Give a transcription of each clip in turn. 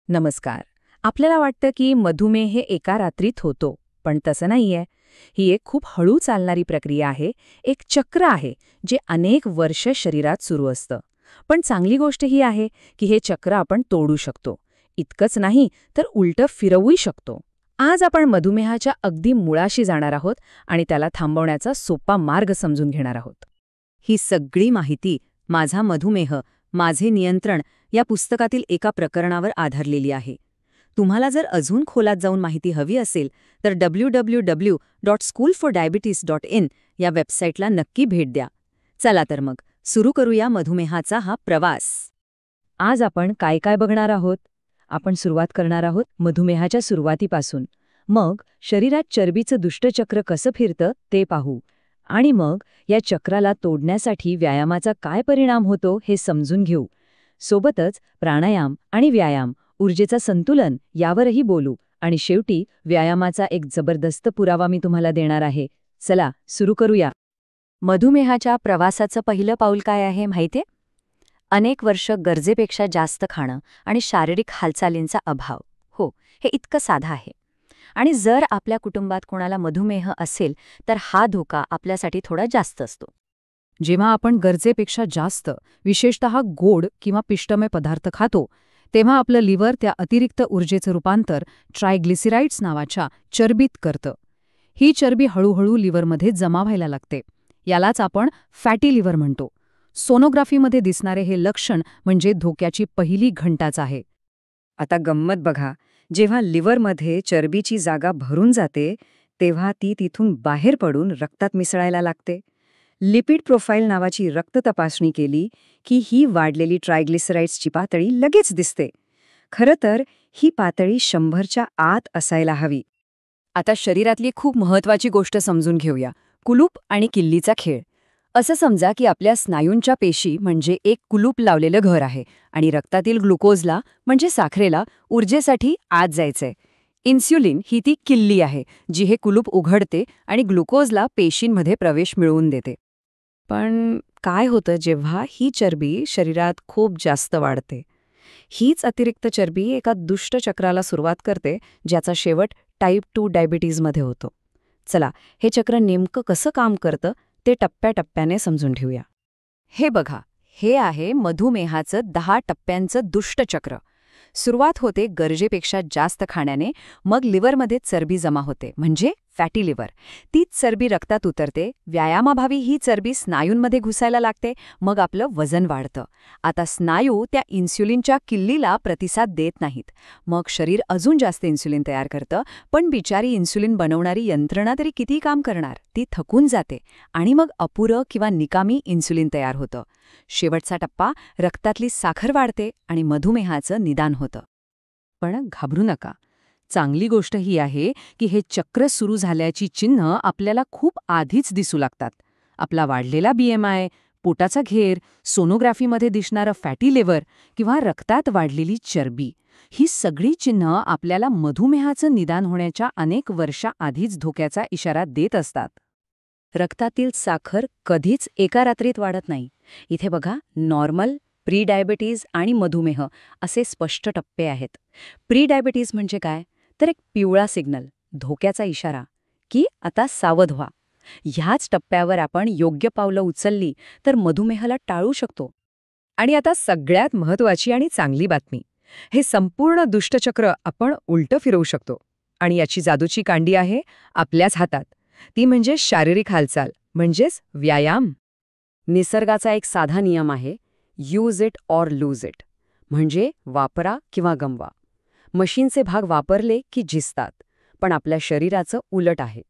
नमस्कार. आपल्याला वाटतं की मधुमेह हे एका रात्रीत होतो, पण तसं नाहीये. ही एक खूप हळू चालणारी प्रक्रिया आहे, एक चक्र आहे, जे अनेक वर्ष शरीरात सुरू असतं. पण चांगली गोष्ट ही आहे की हे चक्र आपण तोडू शकतो. इतकंच नाही तर उलटं फिरवूही शकतो. आज आपण मधुमेहाच्या अगदी मुळाशी जाणार आहोत आणि त्याला थांबवण्याचा सोपा मार्ग समजून घेणार आहोत. ही सगळी माहिती माझा मधुमेह, माझे नियंत्रण या पुस्तकातील एका प्रकरणावर आधारलेली आहे. तुम्हाला जर अजून खोलात जाऊन माहिती हवी असेल तर www.schoolfordiabetes.in या वेबसाईटला नक्की भेट द्या. चला तर मग सुरू करूया मधुमेहाचा हा प्रवास. आज आपण काय काय बघणार आहोत? आपण सुरुवात करणार आहोत मधुमेहाच्या सुरुवातीपासून. मग शरीरात चरबीचं दुष्टचक्र कसं फिरतं ते पाहू. आणि मग या चक्राला तोडण्यासाठी व्यायामाचा काय परिणाम होतो हे समजून घेऊ. सोबतच प्राणायाम आणि व्यायाम, ऊर्जेचं संतुलन यावरही बोलू. आणि शेवटी व्यायामाचा एक जबरदस्त पुरावा मी तुम्हाला देणार आहे. चला सुरू करूया. मधुमेहाच्या प्रवासाचं पहिलं पाऊल काय आहे माहितीये? अनेक वर्ष गरजेपेक्षा जास्त खाणं आणि शारीरिक हालचालींचा अभाव. हो, हे इतकं साधं आहे. आणि जर आपल्या कुटुंबात कोणाला मधुमेह असेल तर हा धोका आपल्यासाठी थोडा जास्त असतो. जेव्हा आपण गरजेपेक्षा जास्त, विशेषतः गोड किंवा पिष्टमय पदार्थ खातो, तेव्हा आपलं लिव्हर त्या अतिरिक्त ऊर्जेचं रूपांतर ट्रायग्लिसराइड्स नावाच्या चरबीत करतं. ही चरबी हळूहळू लिव्हरमध्ये जमा व्हायला लागते. यालाच आपण फॅटी लिव्हर म्हणतो. सोनोग्राफीमध्ये दिसणारे हे लक्षण म्हणजे धोक्याची पहिली घंटाच आहे. आता गंमत बघा, जेव्हा लिव्हरमध्ये चरबीची जागा भरून जाते तेव्हा ती तिथून बाहेर पडून रक्तात मिसळायला लागते. लिपिड प्रोफाईल नावाची रक्त तपासणी केली की ही वाढलेली ट्रायग्लिसराइड्सची पातळी लगेच दिसते. खरं तर ही पातळी 100च्या आत असायला हवी. आता शरीरातली खूप महत्वाची गोष्ट समजून घेऊया, कुलूप आणि किल्लीचा खेळ. असं समजा की आपल्या स्नायूंच्या पेशी म्हणजे एक कुलूप लावलेलं घर आहे आणि रक्तातील ग्लुकोजला म्हणजे साखरेला ऊर्जेसाठी आत जायचंय. इन्स्युलिन ही ती किल्ली आहे जी हे कुलूप उघडते आणि ग्लुकोजला पेशींमध्ये प्रवेश मिळवून देते. पण काय होतं जेव्हा ही चरबी शरीरात खूप जास्त वाढते? हीच अतिरिक्त चरबी एका दुष्ट चक्राला सुरुवात करते, ज्याचा शेवट टाईप 2 डायबिटीजमध्ये होतो. चला, हे चक्र नेमकं कसं काम करतं ते टप्प्याटप्प्याने समजून घेऊया. हे बघा, हे आहे मधुमेहाचं 10 टप्प्यांचं दुष्टचक्र. सुरुवात होते गरजेपेक्षा जास्त खाण्याने, मग लिव्हरमध्ये चरबी जमा होते म्हणजे फॅटी लिव्हर. तीच चरबी रक्तात उतरते, व्यायामाभावी ही चरबी स्नायूंमध्ये घुसायला लागते, मग आपलं वजन वाढतं. आता स्नायू त्या इन्स्युलिनच्या किल्लीला प्रतिसाद देत नाहीत. मग शरीर अजून जास्त इन्स्युलिन तयार करतं, पण बिचारी इन्स्युलिन बनवणारी यंत्रणा तरी किती काम करणार, ती थकून जाते आणि मग अपुरं किंवा निकामी इन्स्युलिन तयार होतं. शेवटचा टप्पा, रक्तातली साखर वाढते आणि मधुमेहाचं निदान होतं. पण घाबरू नका. चांगली गोष्ट ही आहे की हे चक्र सुरू झाल्याची चिन्ह आपल्याला खूप आधीच दिसू लागतात. आपला वाढलेला BMI, पोटाचा घेर, सोनोग्राफीमध्ये दिसणारं फॅटी लिव्हर किंवा रक्तात वाढलेली चरबी, ही सगळी चिन्ह आपल्याला मधुमेहाचं निदान होण्याच्या अनेक वर्षाआधीच धोक्याचा इशारा देत असतात. रक्तातील साखर कधीच एका रात्रीत वाढत नाही. इथे बघा, नॉर्मल, प्री डायबिटीज आणि मधुमेह असे स्पष्ट टप्पे आहेत. प्री डायबिटीज म्हणजे काय? तर एक पिवळा सिग्नल, धोक्याचा इशारा, की आता सावध व्हा. ह्याच टप्प्यावर आपण योग्य पावलं उचलली तर मधुमेहाला टाळू शकतो. आणि आता सगळ्यात महत्त्वाची आणि चांगली बातमी, हे संपूर्ण दुष्टचक्र आपण उलटं फिरवू शकतो. आणि याची जादूची कांडी आहे आपल्याच हातात. ती म्हणजे शारीरिक हालचाल, म्हणजेच व्यायाम. निसर्गाचा एक साधा नियम आहे, use it or lose it, म्हणजे वापरा किंवा गमवा. मशीनचे भाग वापरले की झिजतात, पण आपल्या शरीराचं उलट आहे.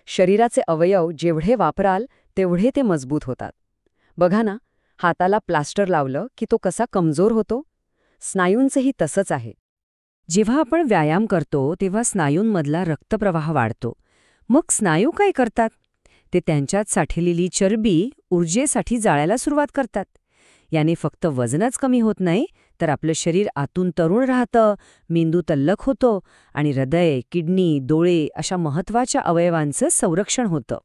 शरीराचे अवयव जेवढे वापराल तेवढे ते मजबूत होतात. बघा ना, हाताला प्लास्टर लावलं की तो कसा कमजोर होतो. स्नायूंचंही तसंच आहे. जेव्हा आपण व्यायाम करतो तेव्हा स्नायूंमधला रक्तप्रवाह वाढतो. मग स्नायू काय करतात? ते त्यांच्यात साठलेली चरबी ऊर्जेसाठी जाळायला सुरुवात करतात. याने फक्त वजनच कमी होत नाही, तर आपलं शरीर आतून तरुण राहतं, मेंदू तल्लख होतो आणि हृदय, किडनी, डोळे अशा महत्त्वाच्या अवयवांचं संरक्षण होतं.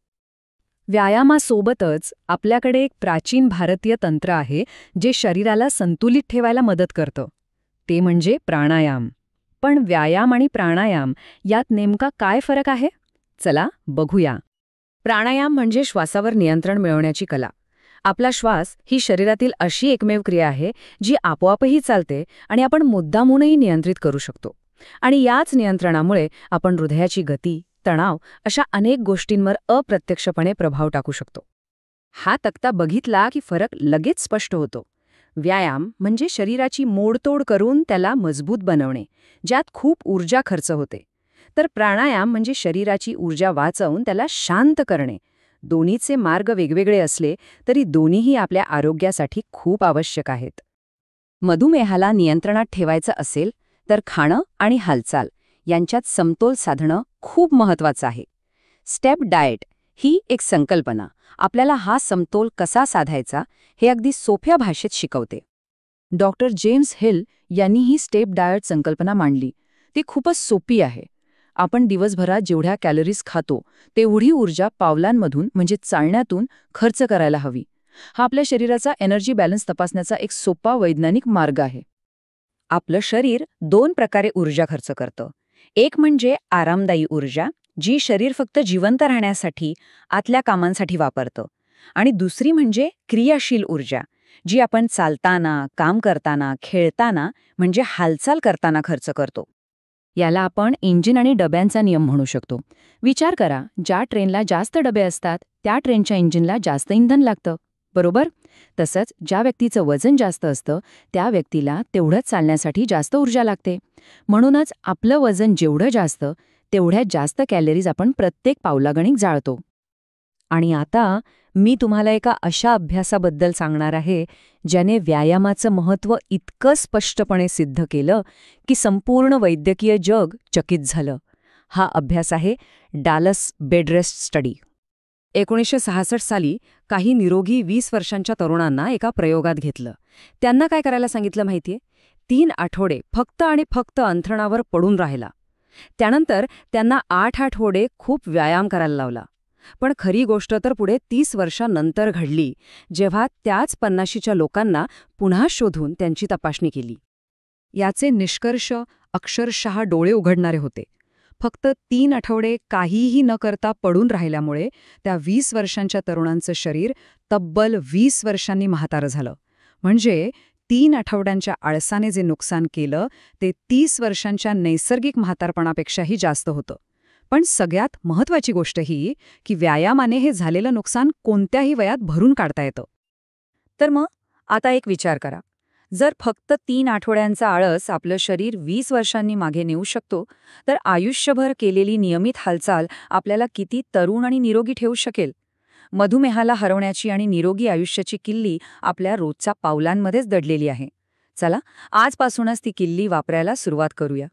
व्यायामासोबतच आपल्याकडे एक प्राचीन भारतीय तंत्र आहे जे शरीराला संतुलित ठेवायला मदत करतं. ते म्हणजे प्राणायाम. पण व्यायाम आणि प्राणायाम यात नेमका काय फरक आहे? चला बघूया. प्राणायाम म्हणजे श्वासावर नियंत्रण मिळवण्याची कला. आपला श्वास ही शरीरातील अशी एकमेव क्रिया आहे जी आपोआपही चालते आणि आपण मुद्दामूनही नियंत्रित करू शकतो. आणि याच नियंत्रणामुळे आपण हृदयाची गती, तणाव अशा अनेक गोष्टींवर अप्रत्यक्षपणे प्रभाव टाकू शकतो. हा तक्ता बघितला की फरक लगेच स्पष्ट होतो. व्यायाम म्हणजे शरीराची मोडतोड करून त्याला मजबूत बनवणे, ज्यात खूप ऊर्जा खर्च होते. तर प्राणायाम म्हणजे शरीराची ऊर्जा वाचवून त्याला शांत करणे. दोन्हीचे मार्ग वेगवेगळे असले तरी दोन्हीही आपल्या आरोग्यासाठी खूप आवश्यक आहेत. मधुमेहाला नियंत्रणात ठेवायचं असेल तर खाणं आणि हालचाल यांच्यात समतोल साधणं खूप महत्त्वाचं आहे. स्टेप डाएट ही एक संकल्पना आपल्याला हा समतोल कसा साधायचा हे अगदी सोप्या भाषेत शिकवते. डॉक्टर जेम्स हिल यांनी ही स्टेप डाएट संकल्पना मांडली. ती खूपच सोपी आहे. आपण दिवसभरात जेवढ्या कॅलरीज खातो तेवढी ऊर्जा पावलांमधून म्हणजे चालण्यातून खर्च करायला हवी. हा आपल्या शरीराचा एनर्जी बॅलन्स तपासण्याचा एक सोपा वैज्ञानिक मार्ग आहे. आपलं शरीर 2 प्रकारे ऊर्जा खर्च करतं. एक म्हणजे आरामदायी ऊर्जा, जी शरीर फक्त जिवंत राहण्यासाठी, आतल्या कामांसाठी वापरतं. आणि दुसरी म्हणजे क्रियाशील ऊर्जा, जी आपण चालताना, काम करताना, खेळताना म्हणजे हालचाल करताना खर्च करतो. याला आपण इंजिन आणि डब्यांचा नियम म्हणू शकतो. विचार करा, ज्या ट्रेनला जास्त डबे असतात त्या ट्रेनच्या इंजिनला जास्त इंधन लागतं, बरोबर? तसंच ज्या व्यक्तीचं वजन जास्त असतं त्या व्यक्तीला तेवढंच चालण्यासाठी जास्त ऊर्जा लागते. म्हणूनच आपलं वजन जेवढं जास्त तेवढ्याच जास्त कॅलरीज आपण प्रत्येक पावलागणिक जाळतो. आणि आता मी तुम्हाला एका अशा अभ्यासाबद्दल सांगणार आहे ज्याने व्यायामाचं महत्त्व इतकं स्पष्टपणे सिद्ध केलं की संपूर्ण वैद्यकीय जग चकित झालं. हा अभ्यास आहे डालस बेडरेस्ट स्टडी. 1966 साली काही निरोगी 20 वर्षांच्या तरुणांना एका प्रयोगात घेतलं. त्यांना काय करायला सांगितलं माहितीये? 3 आठवडे फक्त आणि फक्त अंथरुणावर पडून राहिला. त्यानंतर त्यांना 8 आठवडे खूप व्यायाम करायला लावला. पण खरी गोष्ट तर पुढे 30 वर्षांनंतर घडली, जेव्हा त्याच 50च्या लोकांना पुन्हा शोधून त्यांची तपासणी केली. याचे निष्कर्ष अक्षरशः डोळे उघडणारे होते. फक्त 3 आठवडे काहीही न करता पडून राहिल्यामुळे त्या 20 वर्षांच्या तरुणांचं शरीर तब्बल 20 वर्षांनी म्हातारं झालं. म्हणजे 3 आठवड्यांच्या आळसाने जे नुकसान केलं ते 30 वर्षांच्या नैसर्गिक म्हातारपणापेक्षाही जास्त होतं. पण सगळ्यात महत्त्वाची गोष्ट ही की व्यायामाने हे झालेलं नुकसान कोणत्याही वयात भरून काढता येतं. तर मग आता एक विचार करा. जर फक्त 3 आठवड्यांचा आळस आपलं शरीर 20 वर्षांनी मागे नेऊ शकतो, तर आयुष्यभर केलेली नियमित हालचाल आपल्याला किती तरुण आणि निरोगी ठेवू शकेल? मधुमेहाला हरवण्याची आणि निरोगी आयुष्याची किल्ली आपल्या रोजच्या पावलांमध्येच दडलेली आहे. चला, आजपासूनच ती किल्ली वापरायला सुरुवात करूया.